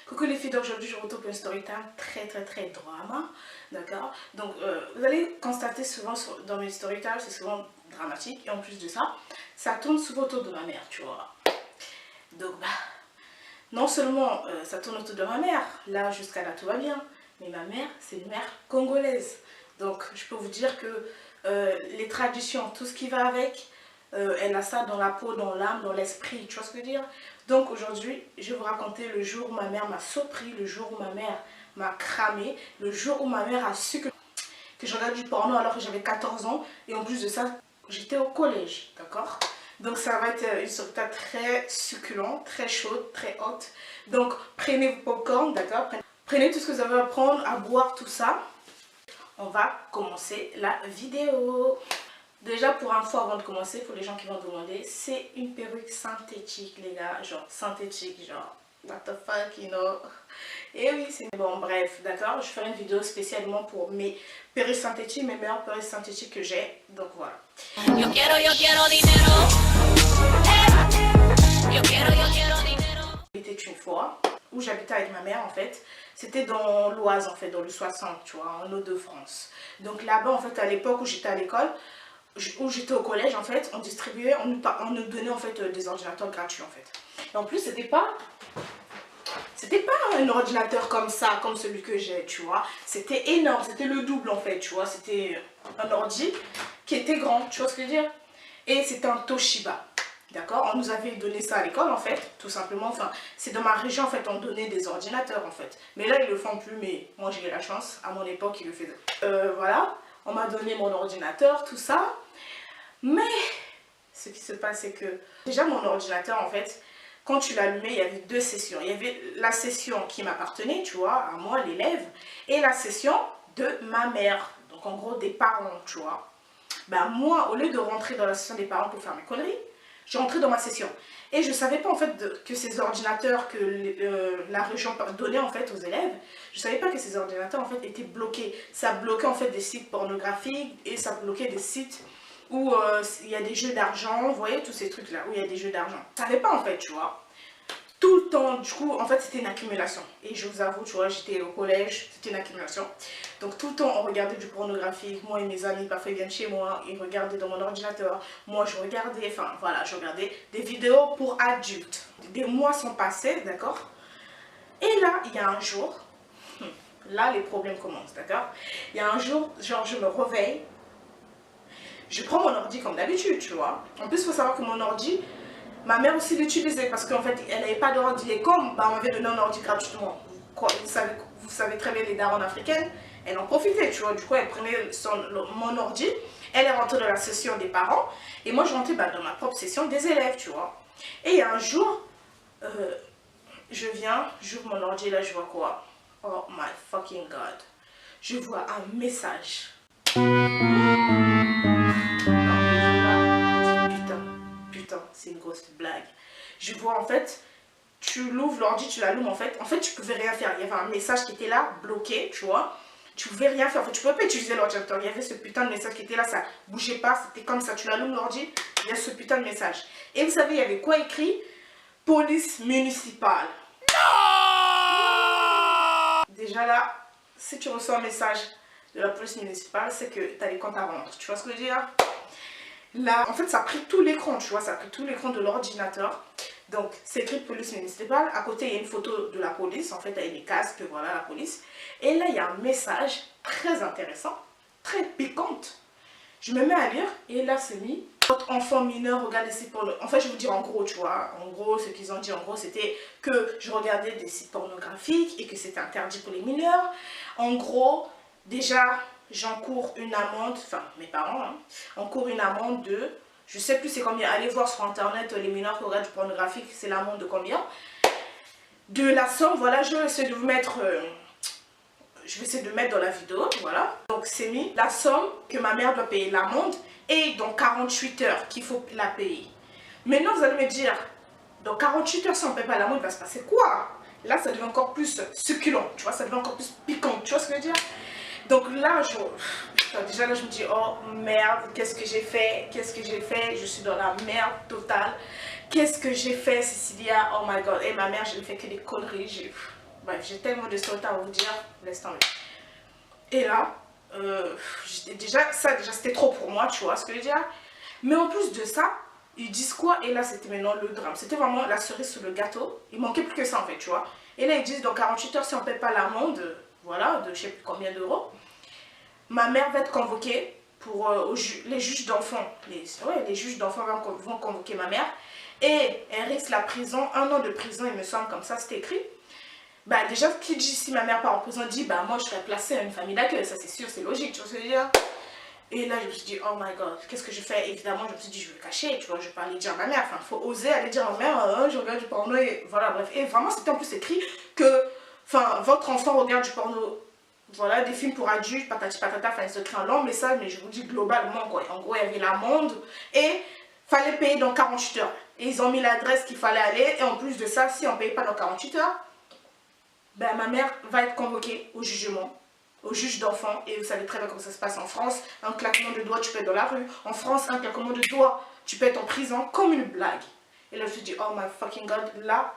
Coucou les filles, d'aujourd'hui je retrouve pour une story time très drama, d'accord. Donc vous allez constater souvent dans mes story time, c'est souvent dramatique, et en plus de ça, ça tourne souvent autour de ma mère, tu vois. Donc bah, non seulement ça tourne autour de ma mère, là jusqu'à là tout va bien, mais ma mère c'est une mère congolaise. Donc je peux vous dire que les traditions, tout ce qui va avec, elle a ça dans la peau, dans l'âme, dans l'esprit, tu vois ce que je veux dire. Donc aujourd'hui, je vais vous raconter le jour où ma mère m'a surpris, le jour où ma mère m'a cramé, le jour où ma mère a su que je regardais du porno alors que j'avais 14 ans. Et en plus de ça, j'étais au collège, d'accord. Donc ça va être une story très succulente, très chaude, très haute. Donc prenez vos popcorn, d'accord. Prenez tout ce que vous avez à prendre, à boire, tout ça. On va commencer la vidéo. Déjà pour info avant de commencer, pour les gens qui vont demander, c'est une perruque synthétique les gars, genre synthétique, genre what the fuck, you know. Et oui, c'est bon, bref, d'accord, je ferai une vidéo spécialement pour mes perruques synthétiques, mes meilleures perruques synthétiques que j'ai, donc voilà. Yo quiero dinero. C'était une fois où j'habitais avec ma mère en fait, c'était dans l'Oise en fait, dans le 60, tu vois, en Hauts-de-France. Donc là-bas en fait, à l'époque où j'étais à l'école, où j'étais au collège en fait, on distribuait, on nous donnait en fait des ordinateurs gratuits en fait. Et en plus c'était pas un ordinateur comme ça, comme celui que j'ai, tu vois. C'était énorme, c'était le double en fait, tu vois. C'était un ordi qui était grand, tu vois ce que je veux dire. Et c'était un Toshiba, d'accord. On nous avait donné ça à l'école en fait, tout simplement. Enfin, c'est dans ma région en fait, on donnait des ordinateurs en fait. Mais là ils le font plus, mais moi j'ai eu la chance, à mon époque ils le faisaient. Voilà, on m'a donné mon ordinateur, tout ça. Mais ce qui se passe, c'est que déjà mon ordinateur, en fait, quand tu l'allumais, il y avait deux sessions. Il y avait la session qui m'appartenait, tu vois, à moi, l'élève, et la session de ma mère. Donc en gros, des parents, tu vois. Ben moi, au lieu de rentrer dans la session des parents pour faire mes conneries, je rentrais dans ma session. Et je ne savais pas en fait que ces ordinateurs que la région donnait en fait aux élèves, je ne savais pas que ces ordinateurs en fait étaient bloqués. Ça bloquait en fait des sites pornographiques et ça bloquait des sites où il y a des jeux d'argent, vous voyez tous ces trucs là où il y a des jeux d'argent. Je ne savais pas en fait, tu vois. Tout le temps, du coup, en fait c'était une accumulation. Et je vous avoue, tu vois, j'étais au collège, c'était une accumulation. Donc tout le temps on regardait du pornographique, moi et mes amis, parfois ils viennent chez moi, ils regardaient dans mon ordinateur. Moi je regardais, enfin voilà, je regardais des vidéos pour adultes. Des mois sont passés, d'accord. Et là, il y a un jour, là les problèmes commencent, d'accord. Il y a un jour, genre je me réveille. Je prends mon ordi comme d'habitude, tu vois. En plus, il faut savoir que mon ordi, ma mère aussi l'utilisait parce qu'en fait, elle n'avait pas d'ordi. Et comme bah, on m'avait donné un ordi gratuitement, quoi, vous savez très bien les darons africaines, elle en profitait, tu vois. Du coup, elle prenait mon ordi, elle est rentrée dans la session des parents, et moi, je rentrais bah, dans ma propre session des élèves, tu vois. Et un jour, je viens, j'ouvre mon ordi, et là, je vois quoi? Oh my fucking god. Je vois un message. C'est une grosse blague. Je vois en fait, tu l'ouvres l'ordi, tu l'allumes en fait tu pouvais rien faire. Il y avait un message qui était là, bloqué, tu vois. Tu pouvais rien faire, en fait tu pouvais pas utiliser l'ordinateur. Il y avait ce putain de message qui était là, ça bougeait pas, c'était comme ça. Tu l'allumes l'ordi, il y a ce putain de message. Et vous savez, il y avait quoi écrit? Police municipale. Non! Déjà là, si tu reçois un message de la police municipale, c'est que tu as les comptes à rendre. Tu vois ce que je veux dire? Là, en fait, ça a pris tout l'écran, tu vois, ça a pris tout l'écran de l'ordinateur. Donc, c'est écrit police municipale. À côté, il y a une photo de la police, en fait, avec les casques, voilà, la police. Et là, il y a un message très intéressant, très piquant. Je me mets à lire, et là, c'est mis. Votre enfant mineur regarde des sites pornographiques. En fait, je vais vous dire en gros, tu vois. En gros, ce qu'ils ont dit, en gros, c'était que je regardais des sites pornographiques et que c'était interdit pour les mineurs. En gros, déjà, j'encours une amende, enfin mes parents hein, encourent une amende de, je sais plus c'est combien, allez voir sur internet les mineurs qui regardent du pornographique, c'est l'amende de combien, de la somme, voilà, je vais essayer de vous mettre, je vais essayer de mettre dans la vidéo, voilà, donc c'est mis la somme que ma mère doit payer l'amende et dans 48 heures qu'il faut la payer. Maintenant vous allez me dire, dans 48 heures si on ne paye pas l'amende, il va se passer quoi? Là ça devient encore plus succulent, tu vois, ça devient encore plus piquant, tu vois ce que je veux dire? Donc là, déjà là, je me dis, oh merde, qu'est-ce que j'ai fait? Qu'est-ce que j'ai fait? Je suis dans la merde totale. Qu'est-ce que j'ai fait, Cecilia? Oh my god. Et ma mère, je ne fais que des conneries. Bref, j'ai tellement de choses à vous dire, laisse tomber. Et là, déjà c'était trop pour moi, tu vois ce que je veux dire. Mais en plus de ça, ils disent quoi? Et là, c'était maintenant le drame. C'était vraiment la cerise sur le gâteau. Il manquait plus que ça, en fait, tu vois. Et là, ils disent, dans 48 heures, si on ne paie pas l'amende, voilà, de je sais plus combien d'euros, ma mère va être convoquée pour les juges d'enfants. Les juges d'enfants vont convoquer ma mère. Et elle risque la prison, 1 an de prison, il me semble, comme ça, c'était écrit. Bah déjà, qui dit si ma mère part en prison dit, bah moi, je serais placée à une famille d'accueil. Ça, c'est sûr, c'est logique, tu vois ce que je veux dire. Et là, je me suis dit, oh my god, qu'est-ce que je fais? Évidemment, je me suis dit, je vais le cacher, tu vois, je vais pas aller dire à ma mère. Enfin, il faut oser aller dire à ma mère, je regarde du porno, et voilà, bref. Et vraiment, c'était en plus écrit que, enfin, votre enfant regarde du porno, voilà, des films pour adultes, patati patata, enfin, ils écrit un long message, mais je vous dis globalement, quoi. En gros, il y avait l'amende, et fallait payer dans 48 heures. Et ils ont mis l'adresse qu'il fallait aller, et en plus de ça, si on ne paye pas dans 48 heures, ben, ma mère va être convoquée au jugement, au juge d'enfants, et vous savez très bien comment ça se passe en France. Un claquement de doigts, tu peux être dans la rue. En France, un claquement de doigts, tu peux être en prison, comme une blague. Et là, je me suis dit, oh my fucking god, là,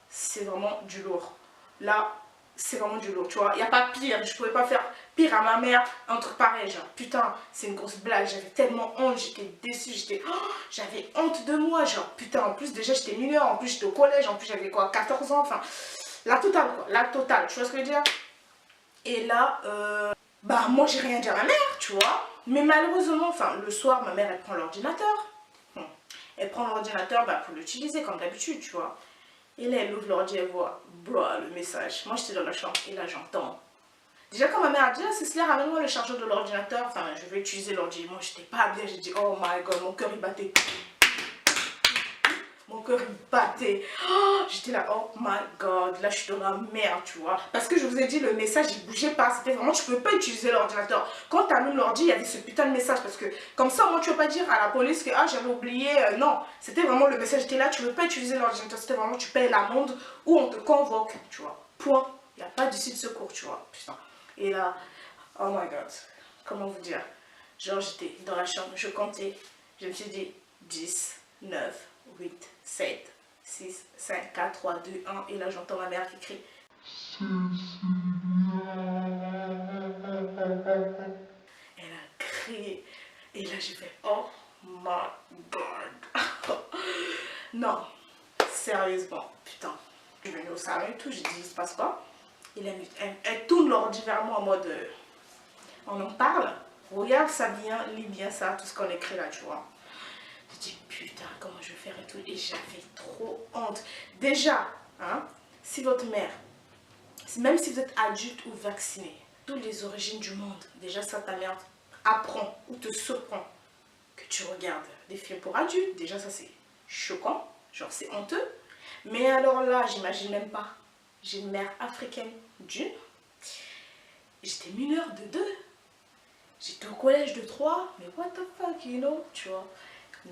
c'est vraiment du lourd. Là, c'est vraiment du lourd, tu vois. Il n'y a pas pire, je pouvais pas faire pire à ma mère, un truc pareil, genre, putain, c'est une grosse blague. J'avais tellement honte, j'étais déçue, j'avais honte de moi, genre, putain, en plus, déjà, j'étais mineure, en plus, j'étais au collège, en plus, j'avais quoi, 14 ans, enfin, la totale, quoi, la totale, tu vois ce que je veux dire? Et là, bah moi j'ai rien dit à ma mère, tu vois. Mais malheureusement, enfin le soir, ma mère elle prend l'ordinateur. Elle prend l'ordinateur bah, pour l'utiliser comme d'habitude, tu vois. Et là elle ouvre l'ordi, elle voit, bro, le message. Moi j'étais dans la chambre et là j'entends. Déjà quand ma mère a dit, ah Cécilia, ramène-moi le chargeur de l'ordinateur, enfin je vais utiliser l'ordi. Moi j'étais pas bien, j'ai dit, oh my god, mon cœur il battait. Mon cœur il battait. Oh, j'étais là, oh my god, là je suis dans la merde, tu vois. Parce que je vous ai dit, le message il bougeait pas. C'était vraiment, tu peux pas utiliser l'ordinateur. Quand tu allumes l'ordi, il y avait ce putain de message. Parce que comme ça, moi tu peux pas dire à la police que ah j'avais oublié. Non, c'était vraiment le message était là, tu peux pas utiliser l'ordinateur. C'était vraiment, tu payes l'amende ou on te convoque, tu vois. Point. Il n'y a pas d'issue de secours, tu vois. Putain. Et là, oh my god, comment vous dire. Genre j'étais dans la chambre, je comptais. Je me suis dit 10, 9, 8, 7, 6, 5, 4, 3, 2, 1. Et là, j'entends ma mère qui crie. Elle a crié. Et là, j'ai fait, oh my god. Non, sérieusement, putain. Je suis venue au salon et tout, j'ai dit, il se passe quoi? Elle tourne l'ordi vers moi en mode, on en parle. Regarde ça bien, lis bien ça, tout ce qu'on écrit là, tu vois. Je dis putain comment je vais faire et tout et j'avais trop honte. Déjà, hein, si votre mère, même si vous êtes adulte ou vacciné, toutes les origines du monde, déjà ça ta mère apprend ou te surprend que tu regardes des films pour adultes, déjà ça c'est choquant, genre c'est honteux. Mais alors là, j'imagine même pas, j'ai une mère africaine d'une, j'étais mineure de 2, j'étais au collège de 3, mais what the fuck, you know, tu vois.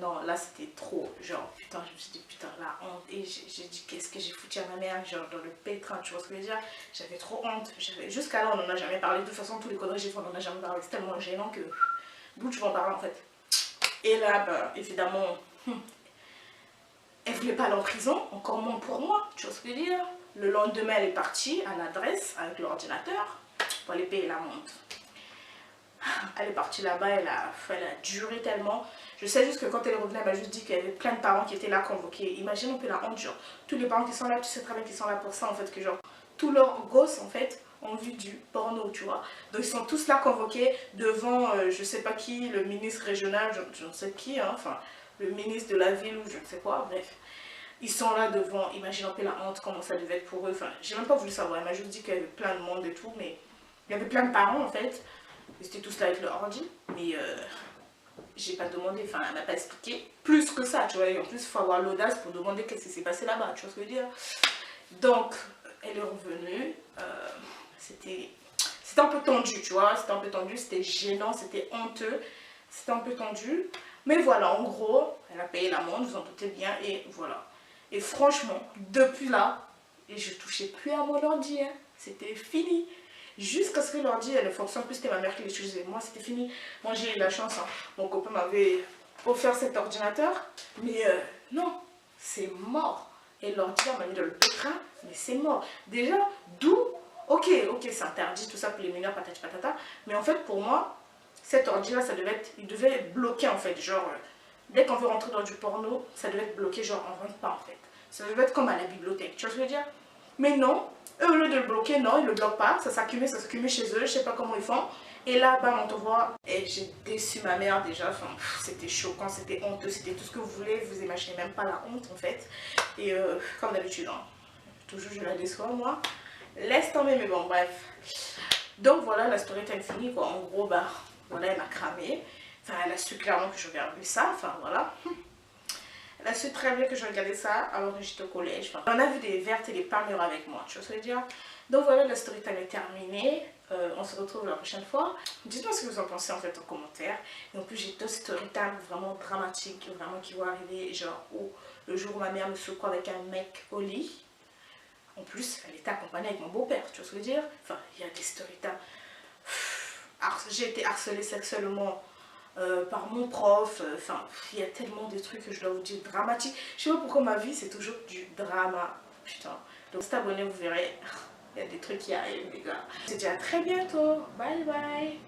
Non, là c'était trop, genre putain, je me suis dit putain la honte et j'ai dit qu'est-ce que j'ai foutu à ma mère, genre dans le pétrin, tu vois ce que je veux dire. J'avais trop honte, jusqu'à là on n'en a jamais parlé, de toute façon tous les conneries j'ai fait on n'en a jamais parlé, c'est tellement gênant que d'où tu vas en parler en fait. Et là, bah, évidemment, elle voulait pas aller en prison, encore moins pour moi, tu vois ce que je veux dire. Le lendemain elle est partie à l'adresse avec l'ordinateur pour aller payer l'amende. Elle est partie là-bas, elle a duré tellement. Je sais juste que quand elle est revenue, elle m'a juste dit qu'il y avait plein de parents qui étaient là convoqués. Imagine un peu la honte, genre, tous les parents qui sont là, tu sais très bien qu'ils sont là pour ça, en fait, que genre, tous leurs gosses, en fait, ont vu du porno, tu vois. Donc ils sont tous là convoqués devant, je sais pas qui, le ministre régional, je ne sais qui, hein, enfin, le ministre de la ville ou je ne sais quoi, bref. Ils sont là devant, imagine un peu la honte, comment ça devait être pour eux. Enfin, j'ai même pas voulu savoir, elle m'a juste dit qu'il y avait plein de monde et tout, mais il y avait plein de parents, en fait. Ils étaient tous là avec leur ordi, mais j'ai pas demandé, enfin elle m'a pas expliqué plus que ça, tu vois, et en plus il faut avoir l'audace pour demander qu'est-ce qui s'est passé là-bas, tu vois ce que je veux dire. Donc elle est revenue, c'était un peu tendu, tu vois, c'était un peu tendu, c'était gênant, c'était honteux, c'était un peu tendu, mais voilà, en gros, elle a payé l'amende, vous en doutez bien, et voilà. Et franchement, depuis là, et je touchais plus à mon ordi, hein, c'était fini. Jusqu'à ce que l'ordi elle ne fonctionne plus, c'était ma mère qui l'utilisait. Moi c'était fini. Moi j'ai eu la chance, hein. Mon copain m'avait offert cet ordinateur. Mais non, c'est mort. et l'ordi m'a mis dans le pétrin, mais c'est mort. Déjà, d'où, ok, c'est interdit, tout ça pour les mineurs, patati patata, mais en fait pour moi, cet ordi là, il devait être bloqué en fait, genre, dès qu'on veut rentrer dans du porno, ça devait être bloqué, genre on rentre pas en fait. Ça devait être comme à la bibliothèque, tu vois ce que je veux dire? Mais non, eux au lieu de le bloquer, non, ils le bloquent pas, ça s'accumule chez eux, je sais pas comment ils font. Et là, bam, on te voit, et j'ai déçu ma mère déjà, enfin, c'était choquant, c'était honteux, c'était tout ce que vous voulez, vous imaginez même pas la honte en fait. Et comme d'habitude, hein, toujours je la déçois moi. Laisse tomber, mais bon, bref. Donc voilà, la story time finie quoi. En gros, bah voilà, elle m'a cramé. Enfin, elle a su clairement que je regardais ça. Enfin voilà. Elle a su très bien que je regardais ça alors que j'étais au collège. Enfin, on a vu des vertes et des pas mûres avec moi, tu vois ce que je veux dire. Donc voilà, la story time est terminée. On se retrouve la prochaine fois. Dites-moi ce que vous en pensez en fait en commentaire. Et en plus, j'ai deux story time vraiment dramatiques, vraiment qui vont arriver. Genre, le jour où ma mère me secoue avec un mec au lit. En plus, elle était accompagnée avec mon beau-père, tu vois ce que je veux dire? Enfin, il y a des story time. J'ai été harcelée sexuellement par mon prof. Enfin, il y a tellement de trucs que je dois vous dire dramatiques. Je sais pas pourquoi ma vie, c'est toujours du drama. Putain. Donc, si t'abonnez, vous verrez. Il y a des trucs qui arrivent, les gars. Je te dis à très bientôt. Bye bye.